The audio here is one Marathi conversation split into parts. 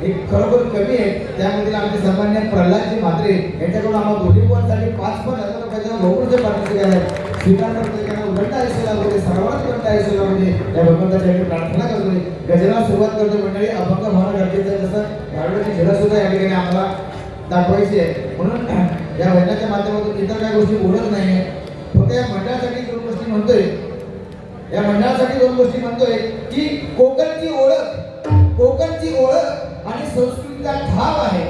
हे खरोखर कमी आहे. त्यामध्ये आमचे सन्मान्य प्रल्हादजी म्हात्रे यांच्याकडून आम्हाला दोन्ही पोरांसाठी 5,000 रुपयाचा बहुमूल्य पारितोषिक आहे. स्वीकार करतो त्यांना उलट आयुष्य लाभू सर्वांना उलट आयुष्य लाभू दे या भगवंताच्या प्रार्थना करतोय. गजराला सुरुवात करतो मंडळी. अभंग होणं गरजेचं आहे. जसं गाडवाची झेला सुद्धा या ठिकाणी आम्हाला दाखवायची आहे. म्हणून या भजनाच्या माध्यमातून इतर काही गोष्टी बोलत नाहीये. फक्त या मंडळासाठी दोन गोष्टी म्हणतोय. या मंडळासाठी दोन गोष्टी म्हणतोय की कोकणची ओळख आणि संस्कृतीचा ठाव आहे.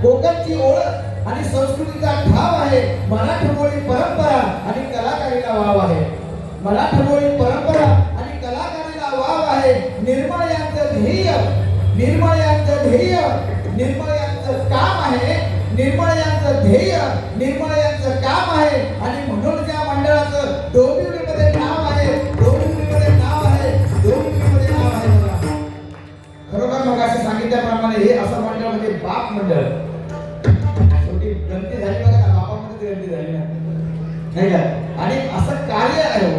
कोकणची ओळख आणि संस्कृतीचा ठाव आहे. मराठमोळी परंपरा आणि कलाकारीला वाव आहे. मराठमोळी परंपरा आणि कलाकारीला वाव आहे. निर्मळ यांचं ध्येय निर्मळ यांचं काम आहे. निर्मळ यांचं ध्येय निर्मळ यांचं काम आहे. आणि म्हणून त्या मंडळाचं डोंबिवलीमध्ये नाव आहे. डोंबिवलीमध्ये नाव आहे. डोंबिवलीमध्ये नाव आहे. खरोखर मग असं सांगितल्याप्रमाणे हे असं मंडळ म्हणजे बाप मंडळ. शेवटी गणती झाली बघा ना, बापामध्ये गणती झाली ना, नाही का? आणि असं कार्य आहे.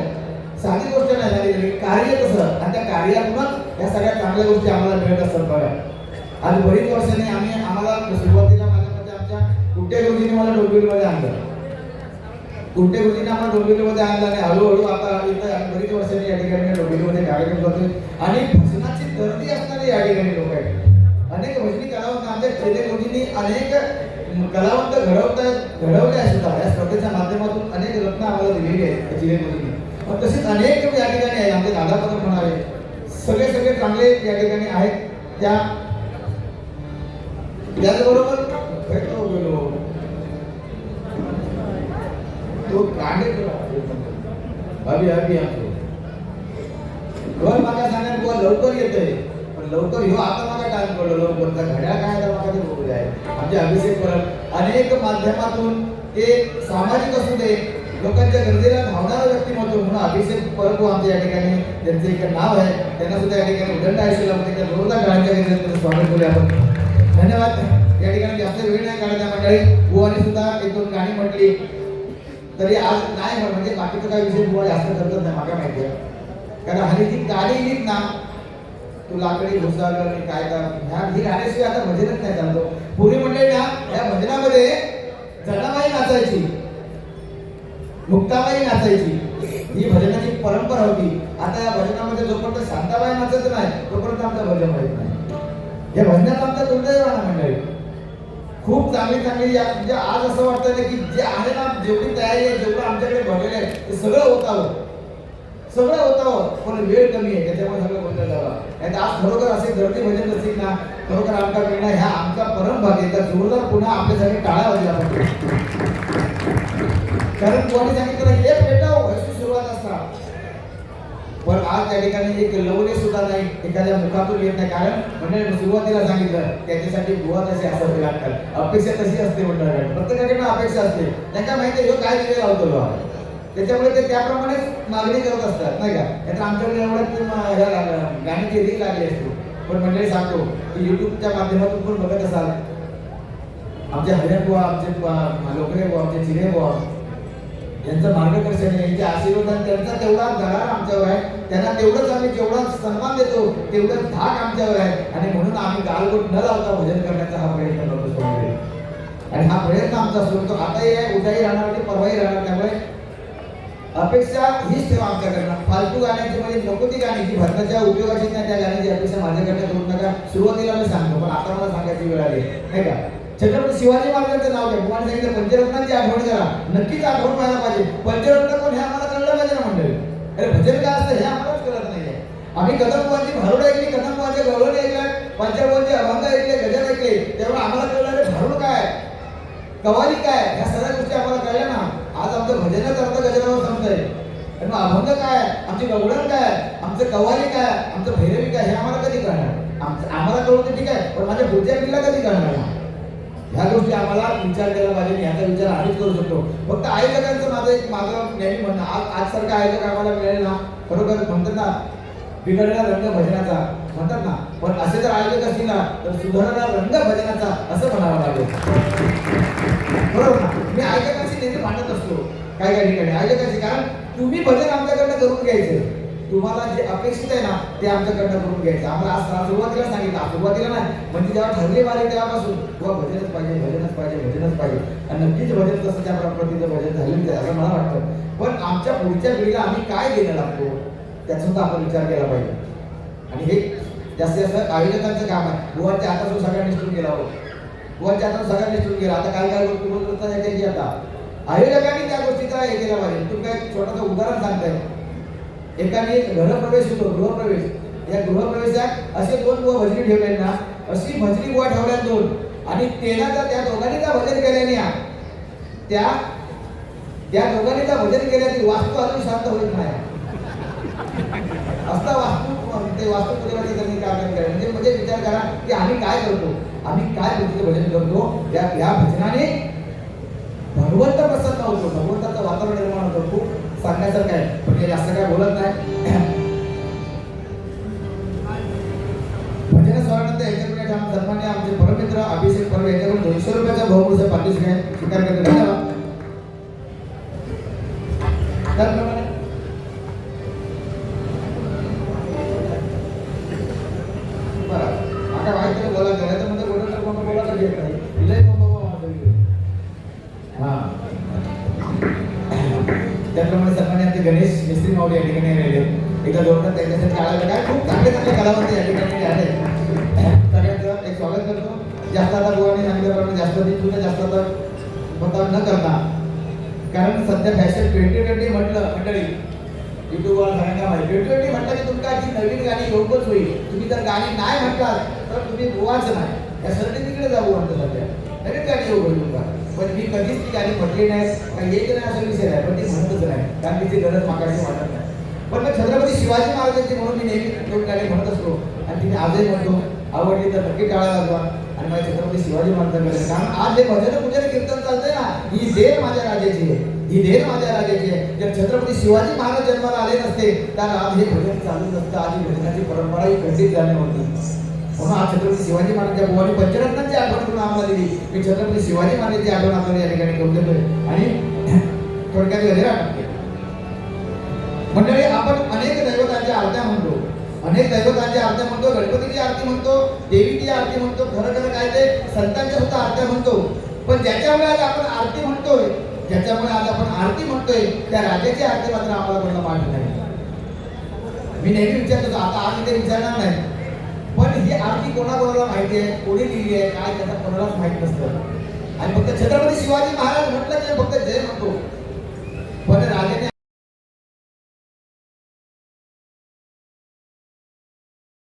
साधी गोष्ट नाही झाली, कार्य कसं आणि त्या कार्यातूनच या सगळ्या चांगल्या गोष्टी आम्हाला मिळत असतात. बघा आज बरीच वर्षांनी आम्हाला सुरुवातीला माझ्यामध्ये आमच्या कुट्टे गुरुजींनी मला डोंबिवलीमध्ये आणलं. कुट्टे गुरुजींनी आम्हाला डोंबिवलीमध्ये आणलं आणि हळूहळू आता इथं बरीच वर्षांनी या ठिकाणी डोंबिवलीमध्ये कार्यक्रम करतोय. आणि भजनाची गर्दी असणारे या ठिकाणी लोक आहेत. अनेक भजनी कलावंत आमच्या खेडे गुरुजींनी अनेक कलावंत घडवले आहे सुद्धा. या स्पर्धेच्या माध्यमातून अनेक रत्न आम्हाला दिलेली आहेत चिरे गुरुजींनी. पण तसेच अनेक या ठिकाणी आहेत. आमचे दादा पण म्हणाले सगळे चांगले या ठिकाणी आहेत. त्याचबरोबर तो कांडे माझ्या सांगण्यात बुवा लवकर येतोय. पण लवकर ह्यो आता माझा टाइम पडलो. लवकरचा घड्याळ काय तर माझ्या बघू आहे. आमचे अभिषेक परब अनेक माध्यमातून ते सामाजिक असू दे लोकांच्या गरजेला धावणारं व्यक्तिमत्व म्हणून अभिषेक परब आमच्या या ठिकाणी त्यांचं एक नाव आहे. त्यांना सुद्धा या ठिकाणी उदंड आयुष्य लाभते. जोरदार गाण्याच्या गरजेचं स्वागत करूया आपण. धन्यवाद. या ठिकाणी जास्त वेळ नाही काढायचा मंडळी. बुवाने सुद्धा एक दोन गाणी म्हटली तरी आज नाही म्हणजे बाकीचं काही विषय बुवा जास्त करत नाही मला माहिती आहे. कारण हल्ली जी गाणी लिहित ना तू लाकडी घुसावलं आणि काय का ही गाण्याशिवाय आता भजनच नाही चालतो. पूर्वी मंडळी ना या भजनामध्ये जनाबाई नाचायची, मुक्ताबाई नाचायची. ही भजनाची परंपरा होती. आता या भजनामध्ये जोपर्यंत शांताबाई नाचत नाही तोपर्यंत आमचं भजन होत नाही. या भजनात आमचा दुर्दैव आहे मंडळी. खूप चांगली म्हणजे आज असं वाटतं ना की जे आहे ना जेवढी तयारी आहे जेवढं आमच्याकडे भरलेलं आहे ते सगळं होतावं पण वेळ कमी आहे. त्याच्यामुळे सगळं बोललं जावं. नाही तर आज खरोखर असे गर्दी भजन नसतील ना खरोखर आमचा मिळणं ह्या आमचा परमभाग आहे. तर जोरदार पुन्हा आपल्यासाठी टाळा वाजला पाहिजे. कारण कोणी सांगितलं एक पेटाव व्हायची सुरुवात असतात. पण आज त्या ठिकाणी एक लवणे सुद्धा नाही एखाद्या मुखातून येत नाही. कारण म्हणजे सुरुवातीला सांगितलं त्याच्यासाठी बुवा तसे असावे लागतात. अपेक्षा तशी असते मंडळाकडे. प्रत्येकाकडनं अपेक्षा असते. त्यांना माहिती आहे काय दिले लावतो त्याच्यामुळे ते त्याप्रमाणेच मागणी करत असतात नाही का. नाहीतर आमच्याकडे एवढं गाण्याची रील लागली असते. पण मंडळी सांगतो की युट्यूबच्या माध्यमातून पण बघत असाल आमचे हरियाण बुवा आमचे लोकरे बुवा आमचे चिरे बुवा यांचं मार्गदर्शन यांचे आशीर्वाद त्यांचा तेवढा दरार आमच्यावर आहे. त्यांना तेवढंच आम्ही जेवढा सन्मान देतो तेवढंच धाक आमच्यावर आहे. आणि म्हणून आम्ही गालबोट न लावता भजन करण्याचा हा प्रयत्न करतो. आणि हा प्रयत्न आमचा सुरू आताही आहे, उद्याही राहणार आणि परवाही राहणार. त्यामुळे अपेक्षा हीच ठेवा आमच्याकडनं. फालतू गाण्याची म्हणजे नको ती गाणी जी भजनाच्या उपयोगाची नाही त्या गाण्याची अपेक्षा माझ्याकडनं करू नका. सुरुवातीला मी सांगतो पण आता मला सांगायची वेळ आली नाही का. छत्रपती शिवाजी महाराजांचं नाव घ्या. तुम्हाला सांगितलं पंचरत्नांची आठवण करा. नक्कीच आठवण व्हायला पाहिजे. पंचरत्न कोण हे आम्हाला कळलं पाहिजे ना मंडळी. अरे भजन काय असतं हे आम्हालाच कळत नाहीये. आम्ही कदमबुवांची भारुड ऐकली, कदमबुवांचे गवळण ऐकलं, पंचरत्नांचे अभंग ऐकले, गजल ऐकले. तेव्हा आम्हाला कळलं अरे भारुड काय कवाली काय ह्या सगळ्या गोष्टी आम्हाला कळल्या ना. आज आमचं भजनच अर्थ गजरावर समजतंय. आणि मग अभंग काय आमची गवळण काय आमचं कवाली काय आमचं भैरवी काय हे आम्हाला कधी कळणार. आम्हाला कळून ठीक आहे पण माझ्या पुढच्या पिढीला कधी कळणार. ह्या गोष्टी आम्हाला विचार केला पाहिजे. ह्याचा विचार आम्हीच करू शकतो. फक्त आयोजकांचं माझं नेहमी म्हणणं आज सारखं आयोजक आम्हाला मिळेल ना खरोखर म्हणतात ना बिघडलेला रंग भजनाचा म्हणतात ना. पण असे जर आयोजक असतील ना तर सुधारणारा रंग भजनाचा असं म्हणावं लागेल. बरोबर ना. मी आयोजकांशी नेहमी भांडत असतो काही ठिकाणी आयोजकांशी. कारण तुम्ही भजन आमच्याकडनं करून घ्यायचं तुम्हाला जे अपेक्षित आहे ना ते आमच्याकडनं करून घ्यायचं. आम्हाला आज सुरुवातीला सांगितलं, सुरुवातीला नाही म्हणजे जेव्हा ठरले मारे तेव्हापासून किंवा भजनच पाहिजे भजनच पाहिजे भजनच पाहिजे. आणि नक्कीच भजन तसं त्या पद्धतीचं भजन झालेलं आहे असं मला वाटतं. पण आमच्या पुढच्या पिढीला आम्ही काय देणं लागतो त्याचा सुद्धा आपण विचार केला पाहिजे. आणि हे जास्तीत जास्त आयोजकांचं काम आहे. बुवांच्या हातातून सगळ्यांनी निष्ठून गेला हो, बुवांच्या हातातून सगळ्यांनी निष्ठून गेला. आता काय काय गोष्टी याच्याची आता आयोजकांनी त्या गोष्टीचा हे केला पाहिजे. तुम्ही काय छोटंसं उदाहरण सांगताय. एकाने गृहप्रवेश होतो, गृहप्रवेश, या गृहप्रवेशात असे 2 बुवा भजनी ठेवले ना, अशी भजनी बुवा ठेवल्या 2 आणि त्या दोघांनी का भजन केल्याने त्या दोघांनी का भजन केल्याने वास्तू अजून शांत होत नाही. असता वास्तू ते वास्तू पूजेमध्ये त्यांनी काय केलं म्हणजे विचार करा की आम्ही काय करतो, आम्ही काय पद्धतीचं भजन करतो. या भजनाने भगवंत प्रसन्न होतो, भगवंताचं वातावरण निर्माण होतं. खूप सांगण्यासारखं आहे पण हे जास्त काय बोलत नाही. भजन सोहळ्यानंतर यांच्याकडे सन्मान्य आमचे परममित्र अभिषेक परब यांच्याकडून 200 रुपयाचा बहुमूल्य पारितोषिक स्वीकार करण्यात धन्यवाद. त्याचप्रमाणे आता वाईट बोला करायचं म्हणजे गोडर कोण बोलायला घेत नाही लय त्याप्रमाणे सन्मान्य गणेश मिस्त्री माऊली या ठिकाणी राहिले. एकदा जोडतात त्यांच्यासाठी आळायला काय खूप चांगले चांगले कलावंत या ठिकाणी आले. सगळ्यांचं एक स्वागत करतो. जास्त आता बुवाने सांगितल्याप्रमाणे जास्त दिन जास्त आता बदल न करता, कारण सध्या फॅशन 2020 म्हटलं मंडळी युट्यूबवर सगळ्यांना माहिती 2020 म्हटलं की तुमची नवीन गाणी योग्यच होईल. तुम्ही जर गाणी नाही म्हटलात तर तुम्ही बुवाच नाही या सर्टिफिकेट जाऊ म्हणतो सध्या नवीन गाणी योग होईल तुमचा. पण मी कधीच ती गाणी म्हटली नाही काही येत नाही असा विषय नाही, पण ती म्हणतच नाही कारण तिची गरज मागायची वाटत नाही. पण मग छत्रपती शिवाजी महाराजांची म्हणून मी नेहमी 2 गाणी म्हणत असतो आणि तिने आजही म्हणतो. आवडली तर नक्की टाळा वाजवा आणि माझ्या छत्रपती शिवाजी महाराजांकडे, कारण आज हे भजन पूजन कीर्तन चालतंय ना ही देण माझ्या राजाची आहे, ही देण माझ्या राजाची आहे. जर छत्रपती शिवाजी महाराज जन्माला आले नसते तर आज हे भजन चालू नसतं. आज ही भजनाची परंपरा ही खंडित झाली होती. म्हणून आज छत्रपती शिवाजी महाराजांच्या बुवानी पंचरत्नांची आठवण करून आम्हाला दिली. मी छत्रपती शिवाजी महाराजांची आठवण आपल्याला या ठिकाणी करून देतोय आणि थोडक्यात गजरा टाकते. मंडळी आपण अनेक दैवतांच्या आरत्या म्हणतो, अनेक दैवतांच्या आरत्या म्हणतो, गणपतीची आरती म्हणतो, देवीची आरती म्हणतो, खरं काय ते संतांच्या सुद्धा आरत्या म्हणतो. पण ज्याच्यामुळे आज आपण आरती म्हणतोय, ज्याच्यामुळे आज आपण आरती म्हणतोय त्या राजाची आरती मात्र आम्हाला कोणाला माहित नाही. मी नेहमी विचारतो, आता आज इथे विचारणार नाही, पण ही आरती कोणाकोणाला माहिती आहे, कोणी लिहिली आहे काय त्याचा कोणालाच माहित नसतं. आणि फक्त छत्रपती शिवाजी महाराज म्हटलं की फक्त जय म्हणतो, पण राजाने